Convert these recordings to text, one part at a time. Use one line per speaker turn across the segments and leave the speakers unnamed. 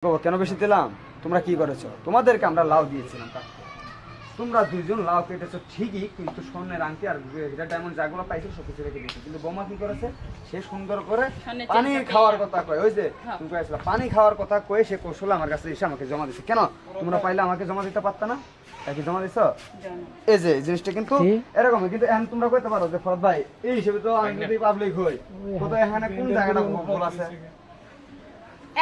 কেন বেশি দিলাম? তোমরা কি করেছো? তোমাদেরকে আমরা লাউ দিয়েছিলাম, তোমরা দুইজন লাউ কেটেছো ঠিকই, কিন্তু স্বর্ণের আংটি আর হীরা ডায়মন্ড যাগুলো পাইছো সব কিছু রেখে দিয়েছো। কিন্তু বোমা কি করেছে? সে সুন্দর করে পানি খাওয়ার কথা কয়, ওই যে তুমি কয়েছিল পানি খাওয়ার কথা কয়ে সে কৌশল আমার কাছে এসে আমাকে জমা দিচ্ছে। কেন তোমরা পাইলে আমাকে জমা দিতে পারতা না? কি জমা দিছো? এই যে জিনিসটা কিন্তু এরকমই, কিন্তু এখন তোমরা কইতে পারো যে ফরদ ভাই এই হিসেবে তো আমি যদি পাবলিক হই, কত এখানে কোন জায়গাটা ভুল আছে?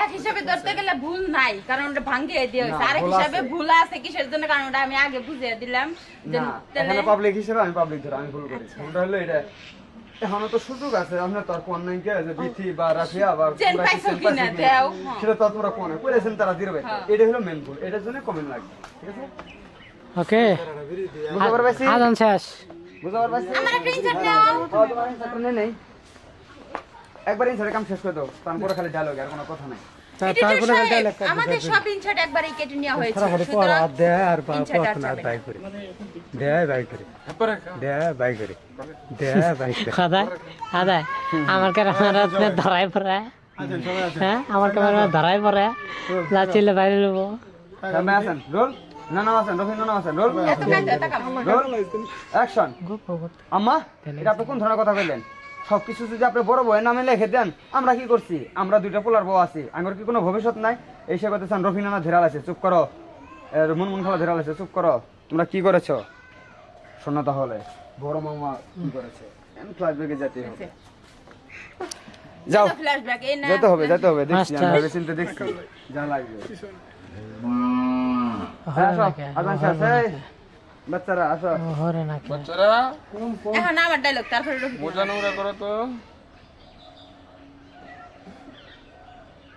এক হিসাবে ধরতে গেলে ভুল নাই, কারণ ওটা ভাঙিয়ে দিয়ে হইছে। আরেক হিসাবে ভুল আছে কিসের জন্য, কারণ ওটা আমি আগে বুঝিয়ে দিলাম যে
এখানে পাবলিক হিসেবে আমি পাবলিক ধরে আমি ভুল করি। ভুলটা হলো এটা, এখনো তো সুযোগ আছে, আপনার তো আর কোন নাই কে যে বিথি বা রাফিয়া বা সেটা তো তোমরা কোন করেছেন তারা দিবে। এটা হলো মেন ভুল, এটার জন্য কমেন্ট লাগবে, ঠিক আছে?
ওকে,
বুঝাবার পাইছি?
আদান শেষ।
বুঝাবার পাইছি?
আমার একটা ইনসার্ট নাও।
তোমার ইনসার্ট নেই, একবার ইনসার্টে কাম শেষ করে দাও, তারপরে খালি ডায়লগ, আর কোনো কথা নাই।
আমাদের সব ইনসার্ট একবারই কেটে নেওয়া হয়েছে।
আমার ক্যামেরা ধরাই পড়ে, হ্যাঁ আমার ক্যামেরা ধরাই পড়ে, যাচ্ছিলে বাইরে নেবো।
আছেন রোল, নানা আছেন, রফিক নানা আছেন, রোল রোল অ্যাকশন। আম্মা, এটা আপনি কোন ধরনের কথা কইলেন? সবকিছু যদি আপনি বড় বউয়ের নামে লিখে দেন, আমরা কি করছি? আমরা দুইটা পোলার বউ আছি, আমার কি কোনো ভবিষ্যৎ নাই? এই সে কথা চান, রফি নানা ধেরাল আছে, চুপ করো। মুনমুন খালা ধেরাল আছে, চুপ করো। তোমরা কি করেছো শোনো তাহলে, বড় মামা কি করেছে? ফ্ল্যাশব্যাকে যেতে হবে, যাও যেতে হবে, যেতে হবে, দেখছি আমি ভেবে চিন্তে দেখছি যা লাগবে। বাচ্চারা আসো,
এখন আমার ডায়লগ, তারপরে
মোজা নোংরা করো তো।